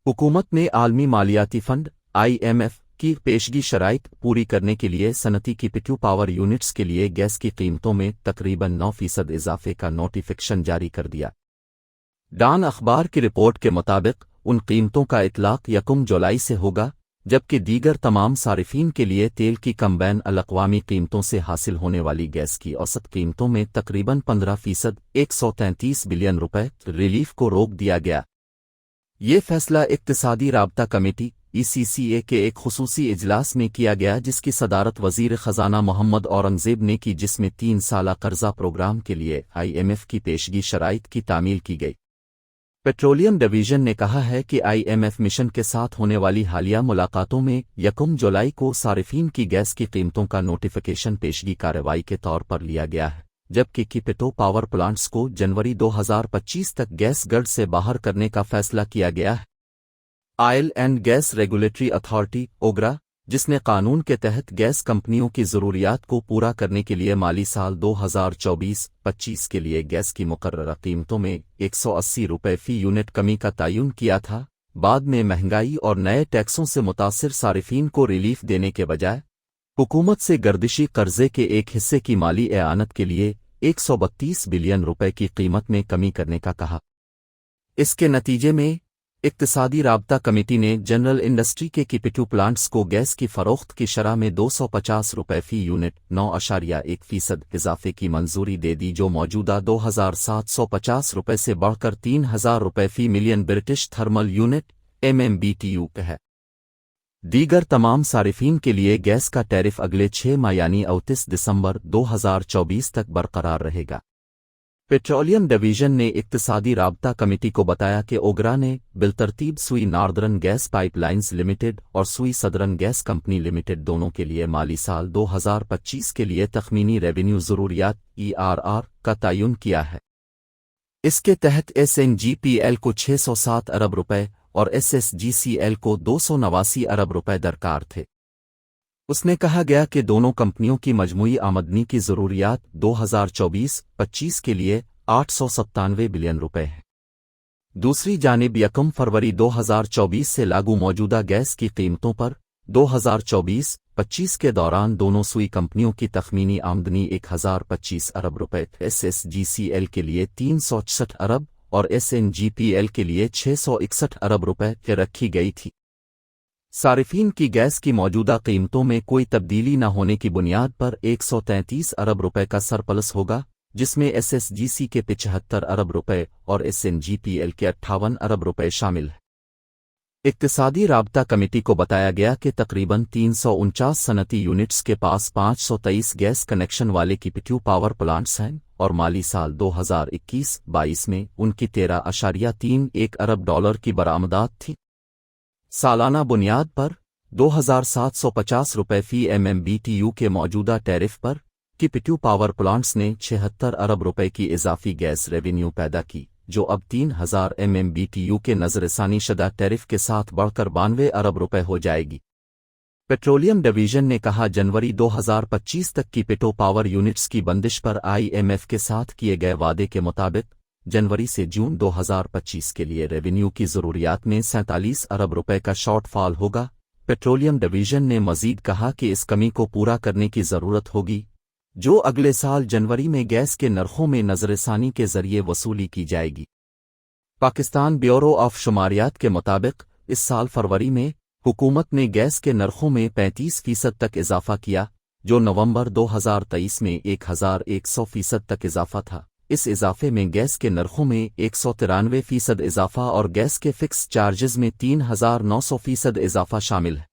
हुकूमत ने आलमी मालियाती फंड (IMF) की पेशगी शराइत पूरी करने के लिए सनती की पिट्यू पावर यूनिट्स के लिए गैस की कीमतों में तकरीबन 9% इजाफे का नोटिफिकेशन जारी कर दिया। डॉन अखबार की रिपोर्ट के मुताबिक उन कीमतों का इतलाक 1 जुलाई से होगा, जबकि दीगर तमाम सारिफिन के लिए तेल की कम बैन अल-अक़वामी कीमतों से हासिल होने वाली गैस की औसत कीमतों में तकरीबन 15% $133 बिलियन रिलीफ को रोक दिया गया। ये फैसला इक्तिसादी राबता कमेटी (ECCA) के एक खुसूसी इजलास में किया गया, जिसकी सदारत वज़ीर ख़ज़ाना मोहम्मद औरंगज़ेब ने की, जिसमें 3 साला कर्जा प्रोग्राम के लिए IMF की पेशगी शराइत की तामील की गई। पेट्रोलियम डिवीजन ने कहा है कि IMF मिशन के साथ होने वाली हालिया मुलाकातों में 1 जुलाई को सारिफिन की गैस की कीमतों का नोटिफिकेशन पेशगी कार्रवाई के तौर पर लिया गया है, जबकि किपिटो पावर प्लांट्स को जनवरी 2025 तक गैस गढ़ से बाहर करने का फैसला किया गया है। Oil and gas regulatory authority (ओगरा), जिसने कानून के तहत गैस कंपनियों की ज़रूरियात को पूरा करने के लिए माली साल 2024-25 के लिए गैस की मुकर्ररा कीमतों में ₹180 फी यूनिट कमी का तयन किया था, बाद में महंगाई और नए टैक्सों से मुतासिर सारिफिन को रिलीफ देने के बजाय हुकूमत से गर्दिशी कर्जे के एक हिस्से की माली एआनत के लिए ₹132 बिलियन की कीमत में कमी करने का कहा। इसके नतीजे में इक्तिसादी राबता कमेटी ने जनरल इंडस्ट्री के किपिटू प्लांट्स को गैस की फरोख्त की शरह में ₹250 फी यूनिट 9.1% इजाफे की मंजूरी दे दी, जो मौजूदा ₹2,750 से बढ़कर ₹3,000 फी million British thermal unit (MMBTU) है। दीगर तमाम सारिफिन के लिए गैस का टैरिफ अगले 6 माह यानी 29 दिसंबर 2024 तक बरकरार रहेगा। पेट्रोलियम डिवीजन ने इक्तिसादी राबता कमेटी को बताया कि ओगरा ने बिलतरतीब सुई नॉर्दर्न गैस पाइपलाइंस लिमिटेड और सुई सदर्न गैस कंपनी लिमिटेड दोनों के लिए माली साल 2025 के लिए तखमीनी रेवेन्यू ज़रूरियात ERR का तयन किया है। इसके तहत SNGPL को ₹607 अरब और SSGCL को ₹289 अरब दरकार थे। उसने कहा गया कि दोनों कंपनियों की मजमूई आमदनी की ज़रूरियात 2024-25 के लिए ₹897 बिलियन है। दूसरी जानिब 1 फरवरी 2024 से लागू मौजूदा गैस की कीमतों पर 2024-25 के दौरान दोनों सुई कंपनियों की तखमीनी आमदनी ₹1025 अरब, SSGCL के लिए ₹366 अरब और SNGPL के लिए ₹661 अरब रखी गई थी। सारिफिन की गैस की मौजूदा कीमतों में कोई तब्दीली न होने की बुनियाद पर ₹133 अरब का सरप्लस होगा, जिसमें SSGC के ₹75 अरब और SNGPL के ₹58 अरब शामिल है। इक्तिसादी राबता कमेटी को बताया गया कि तकरीबन 349 सनती यूनिट्स के पास 523 गैस कनेक्शन वाले किपिट्यू पावर प्लांट्स हैं और माली साल 2021-22 में उनकी $13.31 अरब की बरामदात थी। सालाना बुनियाद पर ₹2,750 फी MMBTU के मौजूदा टैरिफ पर किपिट्यू पावर प्लांट्स ने ₹76 अरब की इजाफी गैस रेवेन्यू पैदा की, जो अब 3,000 MMBTU के नजरसानी शदा टैरिफ के साथ बढ़कर ₹92 अरब हो जाएगी। पेट्रोलियम डिवीजन ने कहा, जनवरी 2025 तक किपिटो पावर यूनिट्स की बंदिश पर IMF के साथ किए गए वादे के मुताबिक जनवरी से जून 2025 के लिए रेवेन्यू की ज़रूरियात में ₹47 अरब का शॉर्टफॉल होगा। पेट्रोलियम डिवीजन ने मजीद कहा कि इस कमी को पूरा करने की ज़रूरत होगी, जो अगले साल जनवरी में गैस के नरखों में नजरसानी के जरिए वसूली की जाएगी। पाकिस्तान ब्यूरो ऑफ शुमारियात के मुताबिक इस साल फरवरी में हुकूमत ने गैस के नरखों में 35% तक इजाफा किया, जो नवंबर 2023 में 1100% तक इजाफा था। इस इजाफे में गैस के नरखों में 193% इजाफा और गैस के फिक्स चार्जेस में 3900% इजाफा शामिल है।